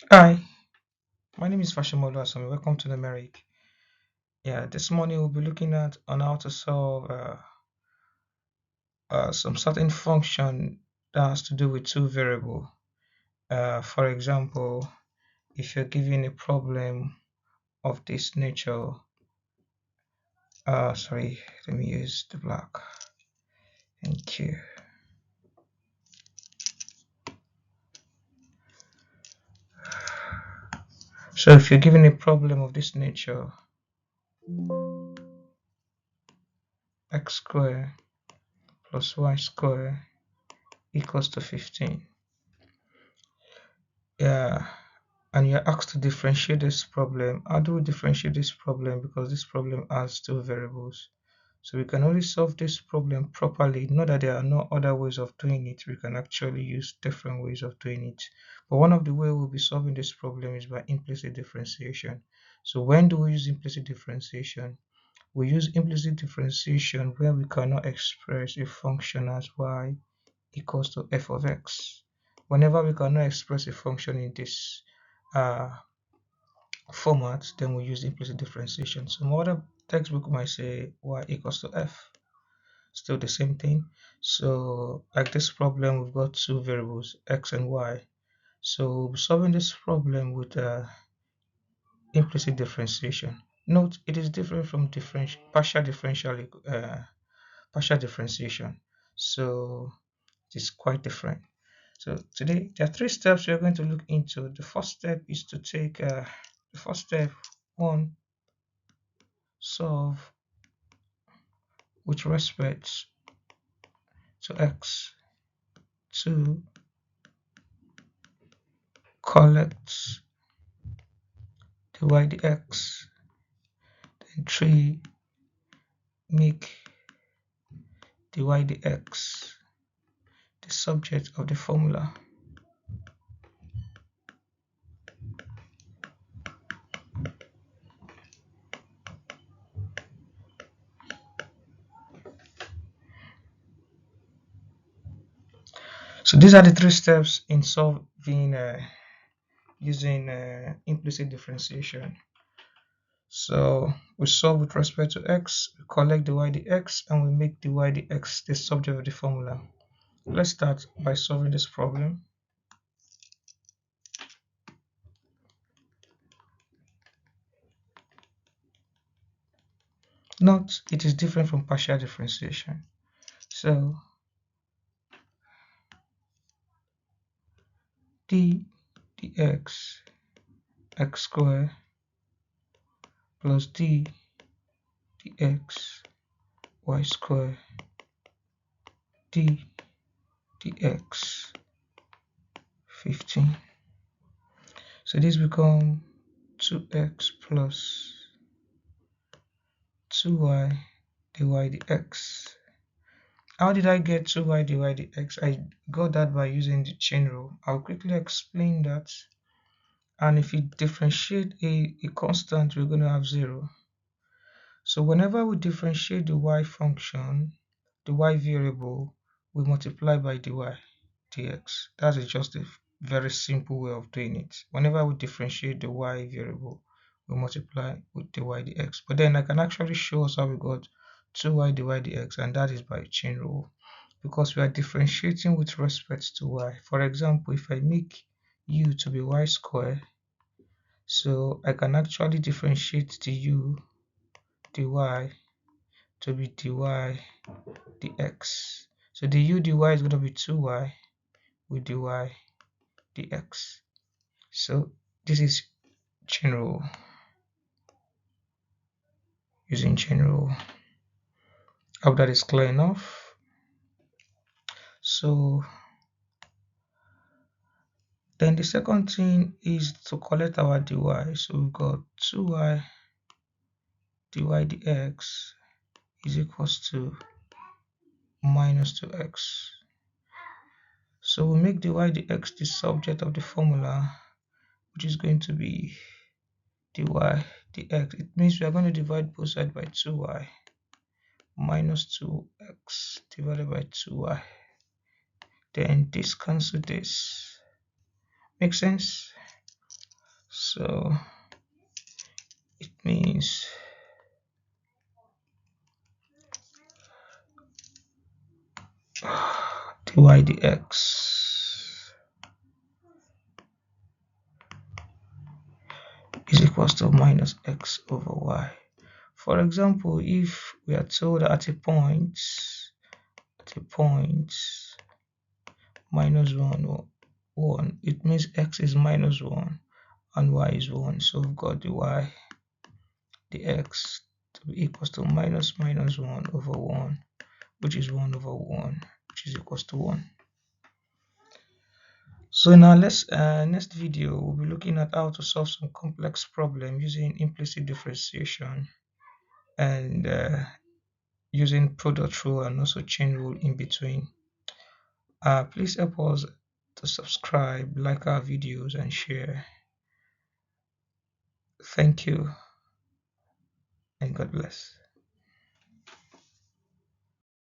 Hi, my name is Fashimola Asami. Welcome to the Merrick. Yeah, this morning we'll be looking at on how to solve some certain function that has to do with two variable. For example, if you're given a problem of this nature, sorry, let me use the black. Thank you. So if you're given a problem of this nature, x squared plus y squared equals to 15. Yeah, and you're asked to differentiate this problem. How do we differentiate this problem? Because this problem has two variables. So we can only solve this problem properly. Not that there are no other ways of doing it. We can actually use different ways of doing it. But one of the ways we'll be solving this problem is by implicit differentiation. So when do we use implicit differentiation? We use implicit differentiation where we cannot express a function as y equals to f of x. Whenever we cannot express a function in this uh, format, then we use implicit differentiation. Some other textbook might say y equals to f, still the same thing. So like this problem, we've got two variables, x and y. So solving this problem with implicit differentiation. Note it is different from partial differentiation. So it is quite different. So today there are three steps we are going to look into. The first step is to take the first step one, solve with respect to x. 2, collect dy dx. Then 3, make dy dx the subject of the formula. So these are the three steps in solving using implicit differentiation. So we solve with respect to x, we collect dy dx, and we make dy dx the subject of the formula. Let's start by solving this problem. Note it is different from partial differentiation. So d dx x squared plus d dx y squared d dx 15. So this become 2x plus 2y dy dx. How did I get 2y dy dx? I got that by using the chain rule. I'll quickly explain that. And if you differentiate a constant, we're going to have 0. So whenever we differentiate the y function, the y variable, we multiply by dy dx. That is just a very simple way of doing it. Whenever we differentiate the y variable, we multiply with dy dx. But then I can actually show us how we got 2y dy dx, and that is by chain rule, because we are differentiating with respect to y. For example, if I make u to be y squared, so I can actually differentiate the u dy to be dy dx. So the u dy is going to be 2y with dy dx. So this is chain rule, using chain rule. I hope that is clear enough. So then the second thing is to collect our dy. So we've got 2y dy dx is equals to minus 2x. So we make dy dx the subject of the formula, which is going to be dy dx. It means we are going to divide both sides by 2y minus 2x divided by 2y. Then this cancel this. Make sense? So it means dy dx is equals to minus x over y. For example, if we are told that at a point minus 1 or 1, it means x is minus 1 and y is 1. So we've got the x to be equals to minus 1 over 1, which is 1 over 1, which is equals to 1. So in our next video, we'll be looking at how to solve some complex problem using implicit differentiation and using product rule and also chain rule in between. Please help us to subscribe, like our videos, and share. Thank you, and God bless.